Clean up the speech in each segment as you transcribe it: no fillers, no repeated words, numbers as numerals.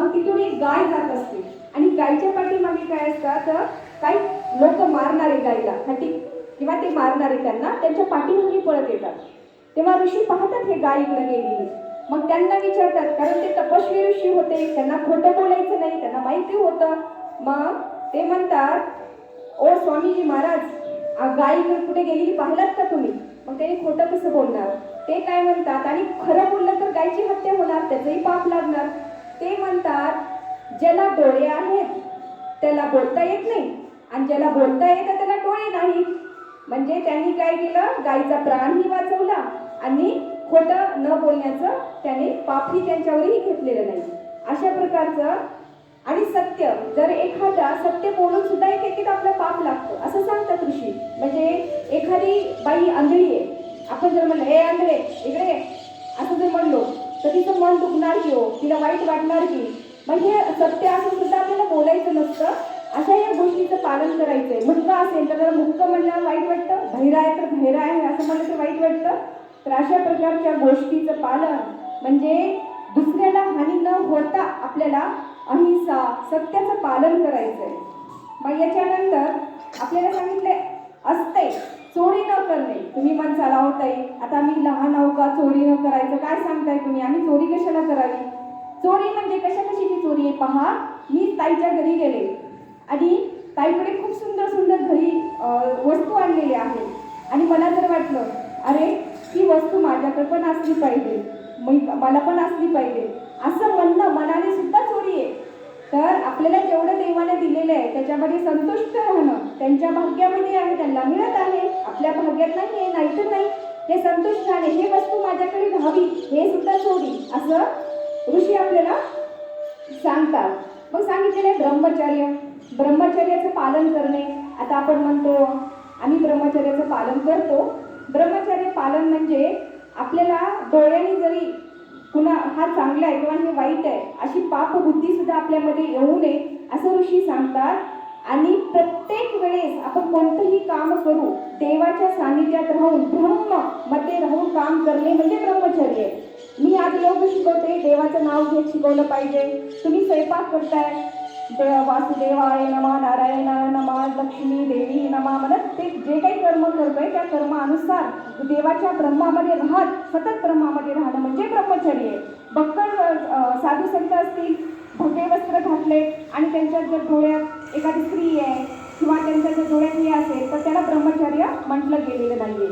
मग तिथून एक गाय जात असते आणि गायीच्या पाठीमागे काय असतात तर काही लोक मारणारे गायीला हटी किंवा ते मारणारे त्यांना त्यांच्या पाठीमागे पळत येतात. तेव्हा ऋषी पाहतात हे गाय इकडे गेलेली, मग त्यांना विचारतात, कारण ते तपस्वी ऋषी होते, त्यांना खोटं बोलायचं नाही, त्यांना माहिती होतं. मग ते म्हणतात, ओ स्वामीजी महाराज, गाय कुठे गेलेली पाहिलात का तुम्ही? मग ते खोटं कसं बोलणार? ते काय म्हणतात, आणि खरं बोललं तर गायची हत्या होणार, त्याचंही पाप लागणार. ते म्हणतात, ज्याला डोळे आहेत त्याला बोलता येत नाही, आणि ज्याला बोलता येतं त्याला डोळे नाही. म्हणजे त्यांनी काय केलं, गायीचा प्राणही वाचवला आणि खोटं न बोलण्याचं त्याने पापही त्यांच्यावरही घेतलेलं नाही. अशा प्रकारचं. आणि सत्य, जर एखादा सत्य बोलून सुद्धा एक आपलं पाप लागतं असं सांगतात ऋषी. म्हणजे एखादी बाई आंधळी आहे, आपण जर म्हणलं, हे आंधळे इकडे असं जर म्हणलो तर तिचं मन दुखणार की हो, तिला वाईट वाटणार की? मग हे सत्य असून सुद्धा आपल्याला बोलायचं नसतं. अशा या गोष्टीचं पालन करायचंय. मुलगा असेल तर मुक्क म्हणल्यावर वाईट वाटतं, बहिरा आहे तर बहिरा आहे असं म्हणलं तर वाईट वाटतं. तर अशा प्रकारच्या गोष्टीचं पालन म्हणजे दुसऱ्याला हानी न होता आपल्याला अहिंसा सत्याचं पालन करायचंय. मग याच्यानंतर आपल्याला सांगितले असते चोरी न करणे. तुम्ही म्हणसाल, आहो ताई आता मी लहान आहो का, चोरी न करायचं काय सांगताय तुम्ही, आम्ही चोरी कशाला करावी? चोरी म्हणजे कशाची चोरी आहे पहा. मी ताईच्या घरी गेले आणि ताईकडे खूप सुंदर सुंदर घरी वस्तू आणलेल्या आहेत आणि मला जर वाटलं, अरे ही वस्तू माझ्याकडे पण असली पाहिजे, मला पण असली पाहिजे असं म्हणणं मनाने सुद्धा चोरी आहे. तर आपल्याला जेवढं देवाने दिलेलं आहे त्याच्यामध्ये संतुष्ट राहणं, त्यांच्या भाग्यामध्ये आहे, त्यांना मिळत आहे, आपल्या भाग्यात नाही आहे, नाहीतर नाही, हे संतुष्ट राहणे, हे वस्तू माझ्याकडे राहावी, हे सुद्धा चोरी असं ऋषी आपल्याला सांगतात. मग सांगितलेलं ब्रह्मचर्य, ब्रह्मचर्याचं पालन करणे. आता आपण म्हणतो आम्ही ब्रह्मचर्याचं पालन करतो. ब्रह्मचर्य पालन म्हणजे आपल्याला डोळ्याने जरी कुणा हा चांगला आहे किंवा हे वाईट आहे अशी पापबुद्धी सुद्धा आपल्यामध्ये येऊ नये असं ऋषी सांगतात. आणि प्रत्येक वेळेस आपण कोणतंही काम करू देवाच्या सानिध्यात राहून ब्रह्म मध्ये राहून काम करणे म्हणजे ब्रह्मचर्य. मी आज योग शिकवते, देवाचं नाव घेत शिकवलं पाहिजे. तुम्ही स्वयंपाक करताय, वासुदेवाय नमा, नारायणाय नमा, लक्ष्मी देवी नमा म्हणत ते जे काही कर्म करतोय त्या कर्मानुसार देवाच्या ब्रह्मामध्ये राहत सतत ब्रह्मामध्ये राहणं म्हणजे ब्रह्मचर्य. बक्कळ साधू संत असतील, भगवे वस्त्र घातले आणि त्यांच्या जर डोळ्यात एखादी स्त्री आहे किंवा त्यांच्या जर डोळ्यात हे असेल तर त्याला ब्रह्मचर्य म्हटलं गेलेलं नाहीये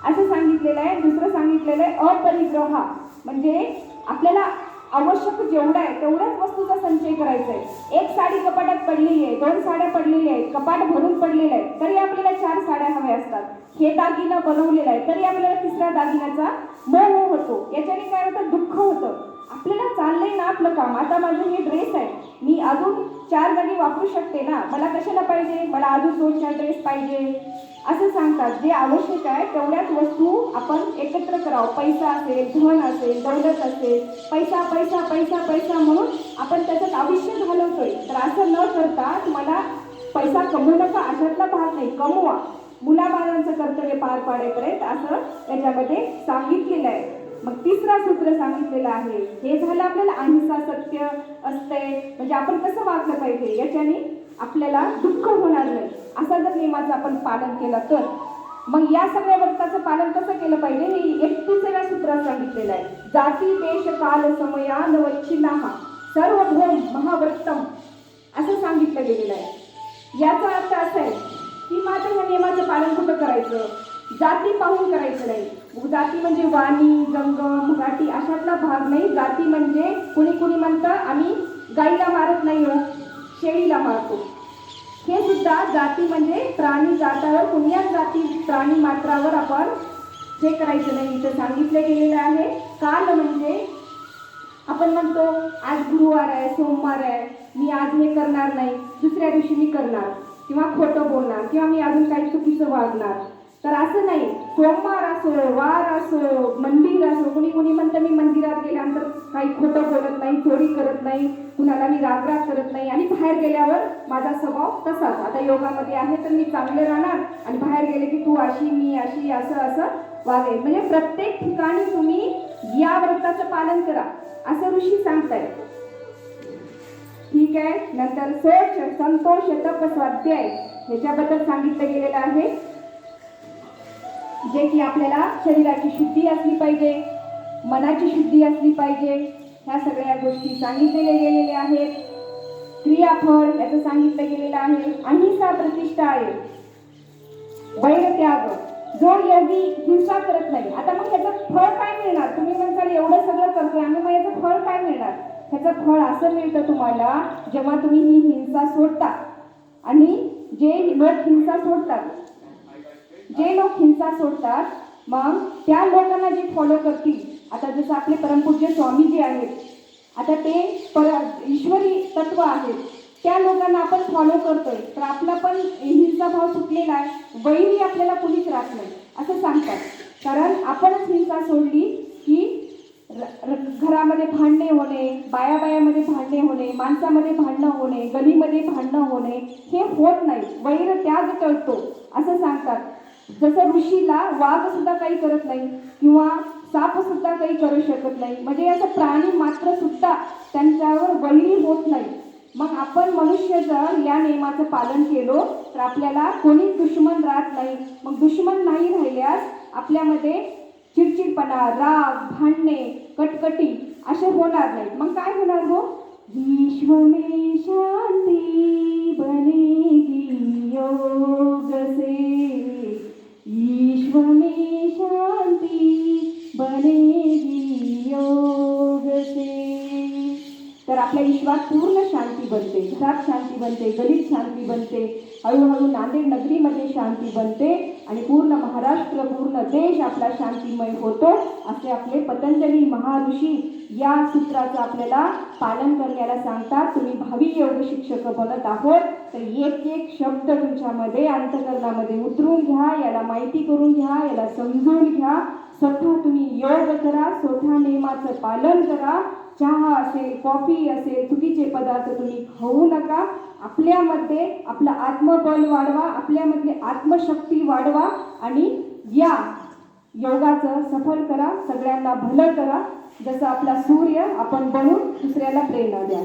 असं सांगितलेलं आहे. दुसरं सांगितलेलं आहे अपरिग्रह, म्हणजे आपल्याला आवश्यक जेवढं आहे तेवढ्याच वस्तूचा संचय करायचा आहे. एक साडी कपाटात पडलेली आहे, 2 साड्या पडलेल्या आहेत, कपाट भरून पडलेलं आहे, तरी आपल्याला 4 साड्या हव्या असतात. हे दागिनं बनवलेलं आहे तरी आपल्याला 3ऱ्या दागिन्याचा मोह होतो. याच्याने काय होतं, दुःख होतं. आपल्याला चाललंय ना आपलं काम, आता माझं हे ड्रेस आहे, मी अजून 4 जागी वापरू शकते ना, मला कशाला पाहिजे, मला अजून 2-4 ड्रेस पाहिजे असं सांगतात. जे आवश्यक आहे तेवढ्याच वस्तू आपण एकत्र करावं. पैसा असेल, धन असेल, दौलत असेल, पैसा पैसा पैसा पैसा म्हणून आपण त्याच्यात आयुष्य घालवतोय. तर असं न करता तुम्हाला पैसा कमवू नका अशातला भाग नाही, कमवा, मुलाबाळांचं कर्तव्य पार पाडेपर्यंत असं त्याच्यामध्ये सांगितलेलं आहे. मग 3रं सूत्र सांगितलेलं आहे. हे झालं आपल्याला अहिंसा सत्य असते म्हणजे आपण कसं वागलं पाहिजे, याच्याने आपल्याला दुःख होणार नाही असा जर नियमाचं आपण पालन केलं तर. मग या सगळ्या व्रताचं पालन कसं केलं पाहिजे हे 31व्या सूत्रात सांगितलेलं आहे. जाती देश काल समया नवच्छिन्नाः सर्वभौम महाव्रतम असं सांगितलं गेलेलं आहे. याचा अर्थ असा आहे की मात्र या नियमाचं पालन कुठं करायचं, जाती पाहून करायचं नाही. जाती म्हणजे वाणी जंगम मराठी अशातला भाग नाही. जाती म्हणजे कुणी कुणी म्हणतं आम्ही गाईला मारत नाही हो, शेळीला मारतो, हे सुद्धा जाती म्हणजे प्राणी जातावर कुणीच जाती प्राणी मात्रावर आपण हे करायचं नाही इथं सांगितलं गेलेलं आहे. काल म्हणजे आपण म्हणतो आज गुरुवार आहे, सोमवार आहे, मी आज हे करणार नाही, दुसऱ्या दिवशी मी करणार किंवा खोटं बोलणार किंवा मी अजून काही चुकीचं वागणार. तर असं नाही, सोमवार असो, वार असो, मंदिर असो, कुणी कुणी म्हणतं मी मंदिरात गेल्यानंतर काही खोटं बोलत नाही, चोरी करत नाही, कुणाला मी रागराग करत नाही आणि बाहेर गेल्यावर माझा स्वभाव तसाच. आता योगामध्ये आहे तर मी चांगले राहणार आणि बाहेर गेले की तू अशी मी अशी असं असं वागेल. म्हणजे प्रत्येक ठिकाणी तुम्ही या व्रताचं पालन करा असं ऋषी सांगतायत. ठीक आहे. नंतर सोच, संतोष, तप, स्वाध्याय ह्याच्याबद्दल सांगितलं गेलेलं आहे, जे की आपल्याला शरीराची शुद्धी असली पाहिजे, मनाची शुद्धी असली पाहिजे, ह्या सगळ्या गोष्टी सांगितलेल्या गेलेल्या आहेत. क्रियाफळ याचं सांगितलं गेलेलं आहे. अहिंसा प्रतिष्ठा आहे, वैरत्याग. जो योगी हिंसा करत नाही. आता मग ह्याचं फळ काय मिळणार? तुम्ही म्हणताल एवढं सगळं करतोय आम्ही, मग याचं फळ काय मिळणार? ह्याचं फळ असं मिळतं तुम्हाला, जेव्हा तुम्ही ही हिंसा सोडता. आणि जे लोक हिंसा सोडतात, मग त्या लोकांना जे फॉलो करतील, आता जसं आपले परमपूज्य स्वामीजी आहेत, आता ते ईश्वरी तत्व आहेत, त्या लोकांना आपण फॉलो करतोय, तर आपला पण हिंसा भाव सुटलेला आहे. वैरी आपल्याला कोणीच राहत नाही असं सांगतात. कारण आपणच हिंसा सोडली की घरामध्ये भांडणे होणे, बायामध्ये भांडणे होणे, माणसामध्ये भांडणं होणे, गलीमध्ये भांडणं होणे हे होत नाही. वैर त्याग टळतो असं सांगतात. जसं ऋषीला वाघ सुद्धा काही करत नाही किंवा साप सुद्धा काही करू शकत नाही, म्हणजे असं प्राणी मात्र सुद्धा त्यांच्यावर वैरी होत नाही. मग आपण मनुष्य जर या नियमाचं पालन केलो तर आपल्याला कोणीच दुश्मन राहत नाही. मग दुश्मन नाही राहिल्यास आपल्यामध्ये चिडचिडपणा, राग, भांडणे, कटकटी असे होणार नाही. मग काय होणार हो? विश्व में शांती बनेगी योग से, विश्व में शांती बनेगी योग से. तर आपल्या विश्वात पूर्ण शांती बनते, घरात शांती बनते, गलीत शांती बनते, हळूहळू नांदेड नगरीमध्ये शांती बनते आणि पूर्ण महाराष्ट्र, पूर्ण देश आपला शांतिमय होतो. असे आपले पतंजली महर्षी या सूत्राचं आपल्याला पालन करण्याला सांगतात. तुम्ही भावी योग शिक्षक बनत आहोत तर एक एक शब्द तुमच्यामध्ये अंतःकरणामध्ये उतरून घ्या, याला माहिती करून घ्या, याला समजून घ्या. स्वतः तुम्ही योग करा, स्वतः नियमाचं पालन करा. चहा असेल, कॉफी असेल, चुकीचे पदार्थ तुम्ही खाऊ नका. आपल्यामध्ये आपलं आत्मबल वाढवा, आपल्यामध्ये आत्मशक्ती वाढवा आणि या योगाचं सफल करा, सगळ्यांना भलं करा. जसं आपला सूर्य आपण बनून दुसऱ्याला प्रेरणा द्या.